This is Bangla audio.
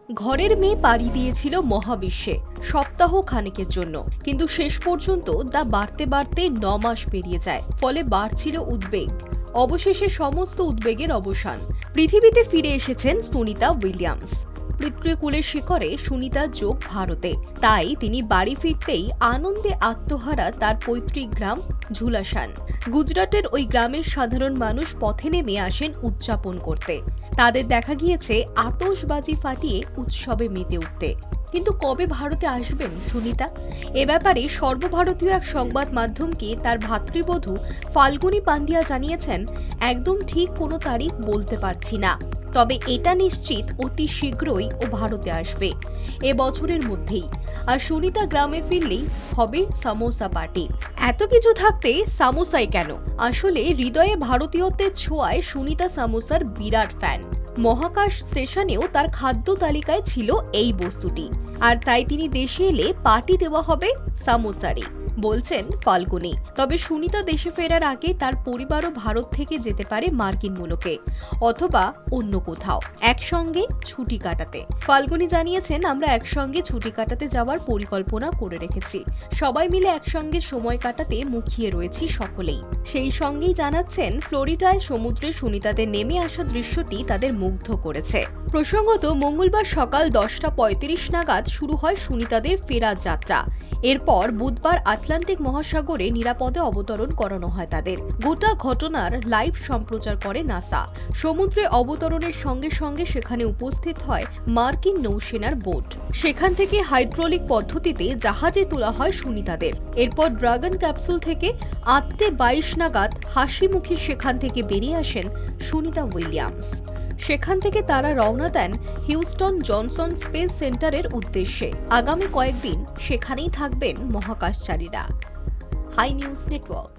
ঘরের মেয়ে পাড়ি দিয়েছিল মহাবিশ্বে সপ্তাহ খানেকের জন্য, কিন্তু শেষ পর্যন্ত তা বাড়তে বাড়তে ৯ মাস পেরিয়ে যায়। ফলে বাড়ছিল উদ্বেগ। অবশেষে সমস্ত উদ্বেগের অবসান। পৃথিবীতে ফিরে এসেছেন সুনিতা উইলিয়ামস। পিতৃকুলের শিকড়ে সুনিতার যোগ ভারতে, তাই তিনি বাড়ি ফিরতেই আনন্দে আত্মহারা তার পৈতৃক গ্রাম ঝুলাসান। গুজরাটের ওই গ্রামের সাধারণ মানুষ পথে নেমে আসেন উদযাপন করতে। তাদের দেখা গিয়েছে আতশবাজি ফাটিয়ে উৎসবে মেতে উঠতে। কিন্তু কবে ভারতে আসবেন সুনিতা? এ ব্যাপারে সর্বভারতীয় এক সংবাদ মাধ্যমকে তার ভাতৃবধূ ফাল্গুনী পান্ডিয়া জানিয়েছেন, একদম ঠিক কোনো তারিখ বলতে পারছি না, তবে এটা নিশ্চিত অতি শীঘ্রই ও ভারতে আসবে, এ বছরের মধ্যেই। আর সুনিতা গ্রামে ফিরলেই হবে সামোসা পার্টি। এত কিছু থাকতে সামোসাই কেন? আসলে হৃদয়ে ভারতীয়ত্বের ছোঁয়ায় সুনিতা সামোসার বিরাট ফ্যান। মহাকাশ স্টেশনেও তার খাদ্য তালিকায় ছিল এই বস্তুটি, আর তাই তিনি দেশে এলে পার্টি দেওয়া হবে সামোসারই, বলছেন ফাল্গুনী। তবে সুনিতা দেশে ফেরার আগে তার পরিবারও ভারত থেকে যেতে পারে মার্কিন মুলুকে অথবা অন্য কোথাও একসঙ্গে ছুটি কাটাতে। ফাল্গুনী জানিয়েছেন, আমরা একসঙ্গে ছুটি কাটাতে যাওয়ার পরিকল্পনা করে রেখেছি। সবাই মিলে একসঙ্গে সময় কাটাতে মুখিয়ে রয়েছি সকলেই। সেই সঙ্গেই জানাচ্ছেন, ফ্লোরিডায় সমুদ্রে সুনিতাদের নেমে আসা দৃশ্যটি তাদের মুগ্ধ করেছে। প্রসঙ্গত, মঙ্গলবার সকাল 10:35 নাগাদ শুরু হয় সুনিতাদের ফেরার যাত্রা। এরপর বুধবার আটলান্টিক মহাসাগরে নিরাপদে অবতরণ করানো হয় তাদের। গোটা ঘটনার লাইভ সম্প্রচার করে নাসা। সমুদ্রে অবতরণের সঙ্গে সঙ্গে সেখানে উপস্থিত হয় মার্কিন নৌসেনার বোট। সেখান থেকে হাইড্রোলিক পদ্ধতিতে জাহাজে তোলা হয় সুনিতাদের। এরপর ড্রাগন ক্যাপসুল থেকে 8:22 নাগাদ হাসি মুখে সেখান থেকে বেরিয়ে আসেন সুনিতা উইলিয়ামস। সেখান থেকে তারা রওনা দেন হিউস্টন জনসন স্পেস সেন্টারের উদ্দেশ্যে। আগামী কয়েকদিন সেখানেই থাকবেন মহাকাশচারীরা। High news network.